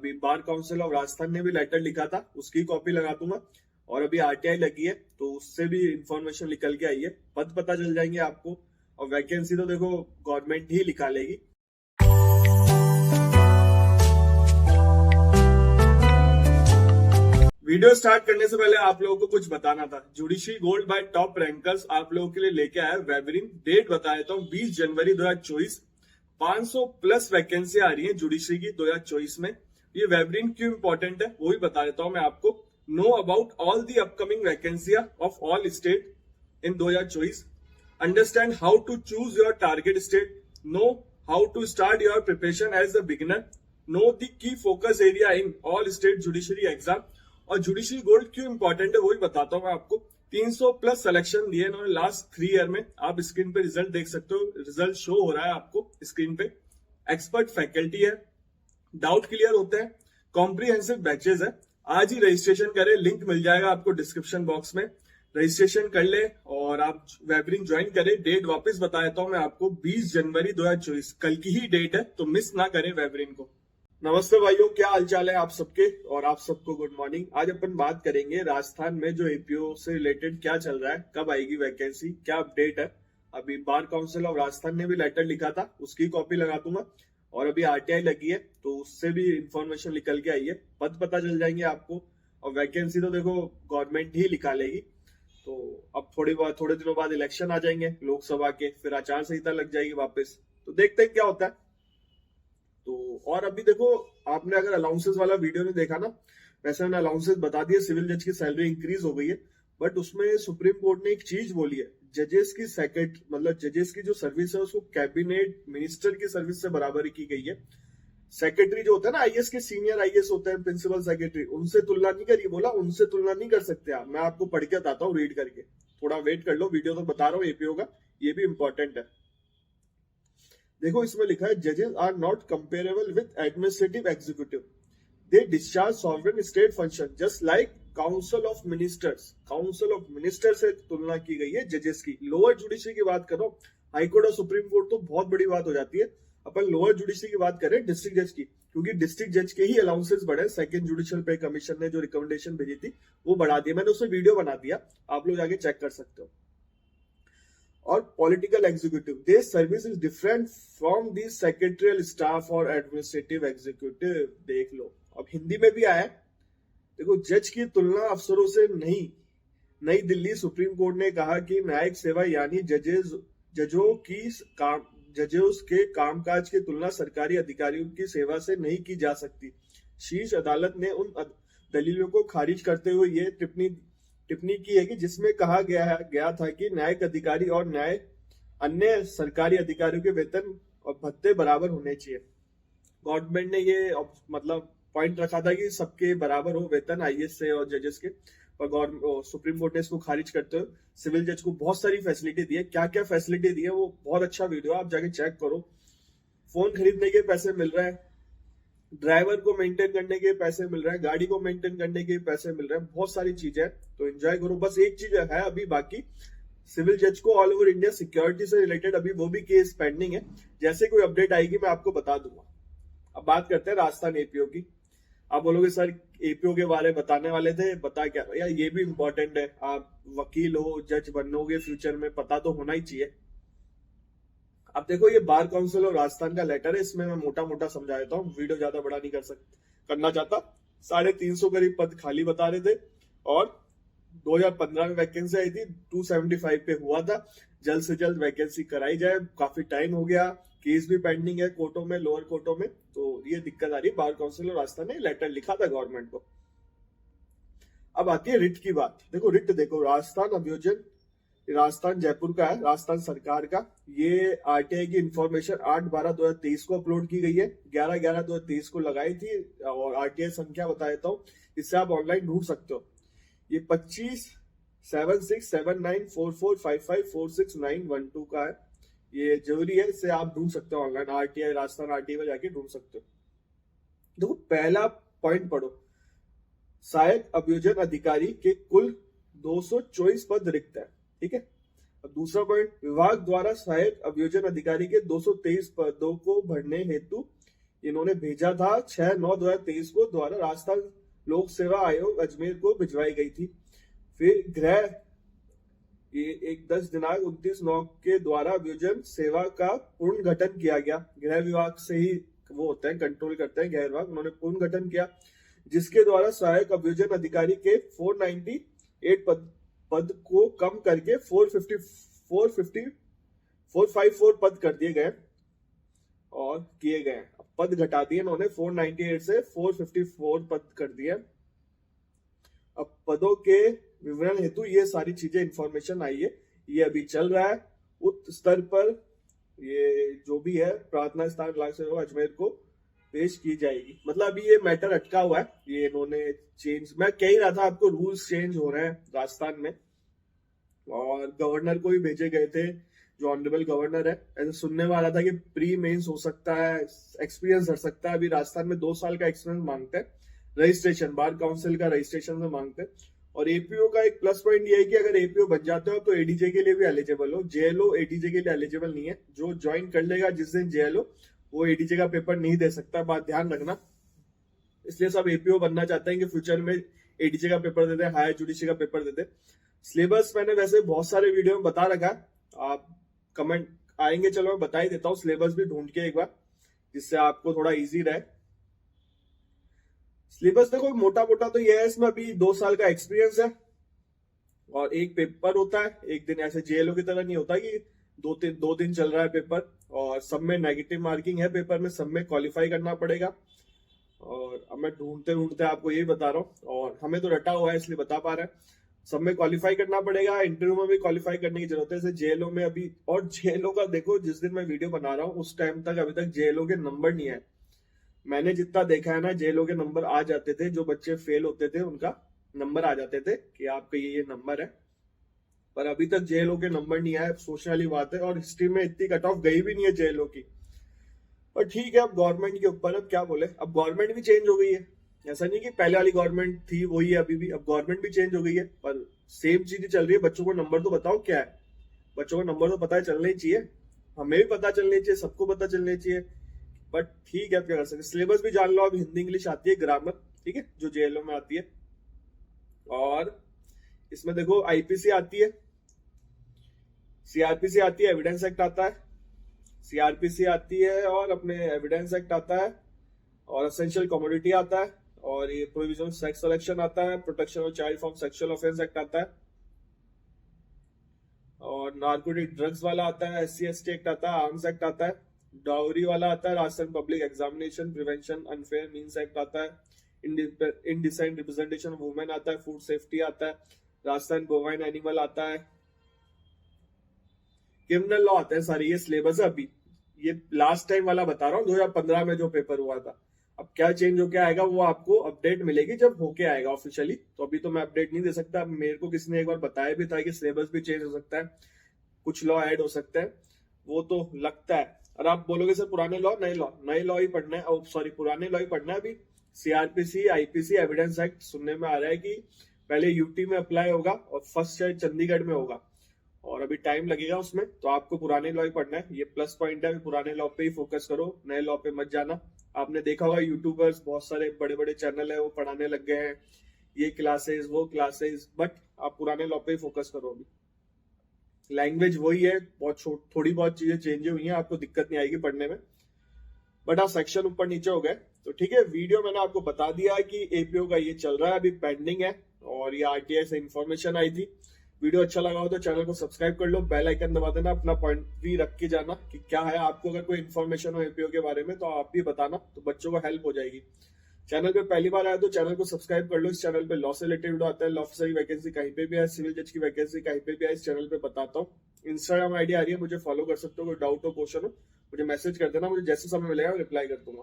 अभी bar council of Rajasthan ने भी लेटर लिखा था, उसकी कॉपी लगा दूंगा। और अभी आरटीआई लगी है तो उससे भी इंफॉर्मेशन निकल के आई है, पद पता चल जाएंगे आपको। और वैकेंसी तो देखो गवर्नमेंट ही निकालेगी। वीडियो स्टार्ट करने से पहले आप लोगों को कुछ बताना था। Judiciary gold bye top rankers आप लोगों के लिए लेके आया वेबरिन। डेट बता देता हूँ 20 जनवरी 2024। 500 प्लस वैकेंसी आ रही है जुडिशरी की 2024 में। ये वेबरिन क्यों इंपॉर्टेंट है वो भी बता देता हूँ मैं आपको। Know about all the upcoming vacancy of all state in 2024। Understand how to choose your target state. Know how to start your preparation as a beginner. Know the key focus area in all state judiciary exam. और judiciary gold क्यों important है वो भी बताता हूँ मैं आपको। 300 plus selection दिए इन्होंने लास्ट 3 ईयर में। आप स्क्रीन पे रिजल्ट देख सकते हो, रिजल्ट शो हो रहा है आपको स्क्रीन पे। एक्सपर्ट फैकल्टी है, डाउट क्लियर होते हैं, कॉम्प्रिहेंसिव बैचेस है। आज ही रजिस्ट्रेशन करें, लिंक मिल जाएगा आपको डिस्क्रिप्शन बॉक्स में। रजिस्ट्रेशन कर ले और आप वेबरिन ज्वाइन करें। डेट वापस बता देता हूँ मैं आपको, 20 जनवरी 2024 कल की ही डेट है, तो मिस ना करें वेबरिन को। नमस्ते भाइयों, क्या हालचाल है आप सबके, और आप सबको गुड मॉर्निंग। आज अपन बात करेंगे राजस्थान में जो एपीओ से रिलेटेड क्या चल रहा है, कब आएगी वैकेंसी, क्या अपडेट है। अभी बार काउंसिल ऑफ राजस्थान ने भी लेटर लिखा था, उसकी कॉपी लगा दूंगा। और अभी आरटीआई लगी है तो उससे भी इंफॉर्मेशन निकल के आई है, पद पता चल जाएंगे आपको। और वैकेंसी तो देखो गवर्नमेंट ही निकालेगी। तो अब थोड़े दिनों बाद इलेक्शन आ जाएंगे लोकसभा के, फिर आचार संहिता लग जाएगी वापस। तो देखते हैं क्या होता है। तो और अभी देखो, आपने अगर अलाउंसेस वाला वीडियो नहीं देखा ना, वैसे मैंने अलाउंसेस बता दिए। सिविल जज की सैलरी इंक्रीज हो गई है, बट उसमें सुप्रीम कोर्ट ने एक चीज बोली है, जजेस की जजेस की जो सर्विस है उसको कैबिनेट मिनिस्टर की सर्विस से बराबरी की गई है। सेक्रेटरी जो होता है ना, आईएएस के सीनियर आईएएस होते हैं, प्रिंसिपल सेक्रेटरी, उनसे तुलना नहीं करिए बोला, उनसे तुलना नहीं कर सकते आप। मैं आपको पढ़ के बताता हूँ रीड करके, थोड़ा वेट कर लो, वीडियो तो बता रहा हूँ एपीओ का, ये भी इंपॉर्टेंट है। देखो इसमें लिखा है, जजेस are not comparable with administrative executive, they discharge sovereign state function just like council of ministers. Council of minister से तुलना की गई है जजेस की। लोअर जुडिशरी की बात करो, हाईकोर्ट और सुप्रीम कोर्ट तो बहुत बड़ी बात हो जाती है। अपन लोअर जुडिशरी की बात करें, डिस्ट्रिक्ट जज की, क्योंकि डिस्ट्रिक्ट जज के ही अलाउंसेस बढ़े। सेकंड जुडिशियल पे कमीशन ने जो रिकमेंडेशन भेजी थी वो बढ़ा दिया, मैंने उससे वीडियो बना दिया, आप लोग जाके चेक कर सकते हो। और political executive, this service is different from the secretarial staff और एडमिनिस्ट्रेटिव एग्जीक्यूटिव। देख लो, अब हिंदी में भी आया। देखो, जज की तुलना अफसरों से नहीं। नई दिल्ली सुप्रीम कोर्ट ने कहा कि न्यायिक सेवा यानी जजों के कामकाज की तुलना सरकारी अधिकारियों की सेवा से नहीं की जा सकती। शीर्ष अदालत ने उन दलीलों को खारिज करते हुए ये टिप्पणी की है कि जिसमें कहा गया था कि न्यायिक अधिकारी और अन्य सरकारी अधिकारियों के वेतन और भत्ते बराबर होने चाहिए। गवर्नमेंट ने ये पॉइंट रखा था कि सबके बराबर हो वेतन, आईएएस से और जजेस के, पर सुप्रीम कोर्ट ने इसको खारिज करते हुए सिविल जज को बहुत सारी फैसिलिटी दी है। क्या क्या फैसिलिटी दी है वो बहुत अच्छा वीडियो, आप जाके चेक करो। फोन खरीदने के पैसे मिल रहे हैं, ड्राइवर को मेंटेन करने के पैसे मिल रहे हैं, गाड़ी को मेंटेन करने के पैसे मिल रहे हैं, बहुत सारी चीजें हैं, तो एंजॉय करो। बस एक चीज है अभी बाकी, सिविल जज को ऑल ओवर इंडिया सिक्योरिटी से रिलेटेड अभी वो भी केस पेंडिंग है। जैसे कोई अपडेट आएगी मैं आपको बता दूंगा। अब बात करते हैं राजस्थान एपीओ की। आप बोलोगे सर एपीओ के बारे में बताने वाले थे, बता क्या यार, ये भी इंपॉर्टेंट है। आप वकील हो, जज बनोगे फ्यूचर में, पता तो होना ही चाहिए। अब देखो, ये बार काउंसिल और राजस्थान का लेटर है, इसमें मैं मोटा मोटा समझा देता हूँ, वीडियो ज्यादा बड़ा नहीं करना चाहता। 350 करीब पद खाली बता रहे थे, और 2015 में वैकेंसी आई थी, 275 पे हुआ था। जल्द से जल्द वैकेंसी कराई जाए, काफी टाइम हो गया, केस भी पेंडिंग है कोर्टों में, लोअर कोर्टों में, तो ये दिक्कत आ रही है। बार काउंसिल और राजस्थान ने लेटर लिखा था गवर्नमेंट को। अब आती है रिट की बात। देखो रिट, देखो राजस्थान अभियोजन, राजस्थान जयपुर का है, राजस्थान सरकार का। ये आरटीआई की इंफॉर्मेशन 8/12/2023 को अपलोड की गई है, 11/11/2023 को लगाई थी। और आरटीआई संख्या बता देता हूँ, इससे आप ऑनलाइन ढूंढ सकते हो। ये 2576794455469112 का है, ये जरूरी है, इससे आप ढूंढ सकते हो ऑनलाइन। आरटीआई राजस्थान आरटीआई में जाके ढूंढ सकते हो। देखो पहला पॉइंट पढ़ो, सहायक अभियोजन अधिकारी के कुल 224 पद रिक्त है, ठीक है। दूसरा पॉइंट, विभाग द्वारा सहायक अभियोजन अधिकारी के 223 पदों को भरने हेतु इन्होंने भेजा था 6/9/2023 को, द्वारा राजस्थान लोक सेवा आयोग अजमेर को भिजवाई गई थी। फिर गृह ये 10 दिनांक 29/9 के द्वारा अभियोजन सेवा का पूर्ण गठन किया गया। गृह विभाग से ही वो होते हैं, कंट्रोल करते हैं गृह विभाग। उन्होंने पूर्ण गठन किया, जिसके द्वारा सहायक अभियोजन अधिकारी के 498 पद को कम करके 454 पद कर दिए गए और किए गए। पद घटा दिए इन्होंने, 498 से 454 पद कर दिए। अब पदों के विवरण हेतु ये सारी चीजें इंफॉर्मेशन आई है, ये अभी चल रहा है उच्च स्तर पर। ये जो भी है प्रार्थना स्थान लाख से अजमेर को पेश की जाएगी। मतलब अभी ये मैटर अटका हुआ है, ये इन्होंने चेंज, मैं कह ही रहा था आपको, रूल्स चेंज हो रहे हैं राजस्थान में। और गवर्नर को भी भेजे गए थे, जो ऑनरेबल गवर्नर है। ऐसे सुनने में आ रहा था कि प्री मेंस हो सकता है, एक्सपीरियंस हट सकता है। अभी राजस्थान में 2 साल का एक्सपीरियंस मांगते हैं, रजिस्ट्रेशन बार काउंसिल का रजिस्ट्रेशन में मांगते हैं। और एपीओ का एक प्लस पॉइंट ये है कि अगर एपीओ बन जाते हो तो एडीजे के लिए भी एलिजिबल हो। जेएलओ एडीजे के लिए एलिजिबल नहीं है। जो ज्वाइन कर लेगा जिस दिन जेएलओ, वो एडीजे का पेपर नहीं दे सकता, बात ध्यान रखना। इसलिए सब एपीओ बनना चाहते हैं कि फ्यूचर में एडीजे का पेपर देते, हायर जुडिशरी का पेपर देते। सिलेबस मैंने वैसे बहुत सारे वीडियो में बता रखा है, आप कमेंट आएंगे, चलो मैं बता ही देता हूँ। सिलेबस भी ढूंढ के एक बार, जिससे आपको थोड़ा इजी रहे। सिलेबस देखो मोटा मोटा तो ये है, इसमें अभी 2 साल का एक्सपीरियंस है और एक पेपर होता है एक दिन। ऐसे जेएलओ की तरह नहीं होता कि 2 दिन चल रहा है पेपर, और सब में नेगेटिव मार्किंग है पेपर में, सब में क्वालिफाई करना पड़ेगा। और अब मैं ढूंढते ढूंढते आपको यही बता रहा हूँ, और हमें तो रटा हुआ है इसलिए बता पा रहे हैं। सब में क्वालिफाई करना पड़ेगा, इंटरव्यू में भी क्वालिफाई करने की जरूरत है। जैसे जेएलओ में अभी, और जेएलओ का देखो, जिस दिन मैं वीडियो बना रहा हूँ उस टाइम तक अभी तक जेएलओ के नंबर नहीं है। मैंने जितना देखा है ना, जेएलओ के नंबर आ जाते थे, जो बच्चे फेल होते थे उनका नंबर आ जाते थे कि आपका ये नंबर है, पर अभी तक जेएलओ के नंबर नहीं आए। सोचने वाली बात है। और हिस्ट्री में इतनी कट ऑफ गई भी नहीं है जेएलओ की। पर ठीक है, अब गवर्नमेंट के ऊपर, अब क्या बोले। अब गवर्नमेंट भी चेंज हो गई है, ऐसा नहीं कि पहले वाली गवर्नमेंट थी वही है अभी भी। अब गवर्नमेंट भी चेंज हो गई है, पर सेम चीज चल रही है। बच्चों को नंबर तो बताओ क्या है, बच्चों को नंबर तो पता चलना ही चाहिए, हमें भी पता चलना चाहिए, सबको पता चलना चाहिए। बट ठीक है, अब क्या कर सकते। सिलेबस भी जान लो, अब हिंदी इंग्लिश आती है, ग्रामर, ठीक है, जो जेएलओ में आती है। और इसमें देखो आईपीसी आती है, सीआरपीसी आती है, एविडेंस एक्ट आता है, सीआरपीसी आती है, और अपने एविडेंस एक्ट आता है, और एसेंशियल कमोडिटी आता है, और ये प्रोविजन सेक्स सिलेक्शन आता है, protection of child from sexual offence act आता है, और नार्कोटिक ड्रग्स वाला आता है, SC/ST एक्ट आता है, आर्म्स एक्ट आता है, डाउरी वाला आता है, Rajasthan public examination prevention unfair means act आता है, इनडिसेंट रिप्रेजेंटेशन ऑफ वुमेन आता है, फूड सेफ्टी आता है, राजस्थान बोवाइन एनिमल आता है, क्रिमिनल लॉ आता है। सारी ये सिलेबस है अभी। ये लास्ट टाइम वाला बता रहा हूँ, 2015 में जो पेपर हुआ था। अब क्या चेंज होके आएगा वो आपको अपडेट मिलेगी जब होके आएगा ऑफिशियली। तो अभी तो मैं अपडेट नहीं दे सकता। मेरे को किसी ने एक बार बताया भी था कि सिलेबस भी चेंज हो सकता है, कुछ लॉ ऐड हो सकते हैं, वो तो लगता है। और आप बोलोगे सर पुराने लॉ, नए लॉ ही पढ़ना है, सॉरी पुराने लॉ ही पढ़ना है। अभी सीआरपीसी, आईपीसी, एविडेंस एक्ट सुनने में आ रहा है कि पहले यूटी में अप्लाई होगा और फर्स्ट शायद चंडीगढ़ में होगा, और अभी टाइम लगेगा उसमें। तो आपको पुराने लॉ ही पढ़ना है, ये प्लस पॉइंट है। पुराने लॉ पे ही फोकस करो, नए लॉ पे मत जाना। आपने देखा होगा यूट्यूबर्स, बहुत सारे बड़े बड़े चैनल है, वो पढ़ाने लग गए हैं ये क्लासेस वो क्लासेस, बट आप पुराने लॉ पे ही फोकस करो। अभी लैंग्वेज वही है, बहुत थोड़ी बहुत चीजें चेंज हुई हैं, आपको दिक्कत नहीं आएगी पढ़ने में। बट हाँ, सेक्शन ऊपर नीचे हो गए। तो ठीक है, वीडियो मैंने आपको बता दिया है कि एपीओ का ये चल रहा है, अभी पेंडिंग है, और ये आरटीआई से इन्फॉर्मेशन आई थी। वीडियो अच्छा लगा हो तो चैनल को सब्सक्राइब कर लो, बेल आइकन दबा देना, अपना पॉइंट भी रख के जाना कि क्या है। आपको अगर कोई इन्फॉर्मेशन हो एपीओ के बारे में तो आप भी बताना, तो बच्चों को हेल्प हो जाएगी। चैनल पे पहली बार आया तो चैनल को सब्सक्राइब कर लो। इस चैनल पे लॉ से रिलेटेड वीडियो आता है, लॉ ऑफिसर की वैकेंसी कहीं पे भी है, सिविल जज की वैकेंसी कहीं पे भी है, इस चैनल पे बताता हूँ। इंस्टाग्राम आईडी आ रही है, मुझे फॉलो कर सकते हो। कोई डाउट हो, क्वेश्चन हो, मुझे मैसेज कर देना, मुझे जैसे समय मिलेगा रिप्लाई कर दूंगा।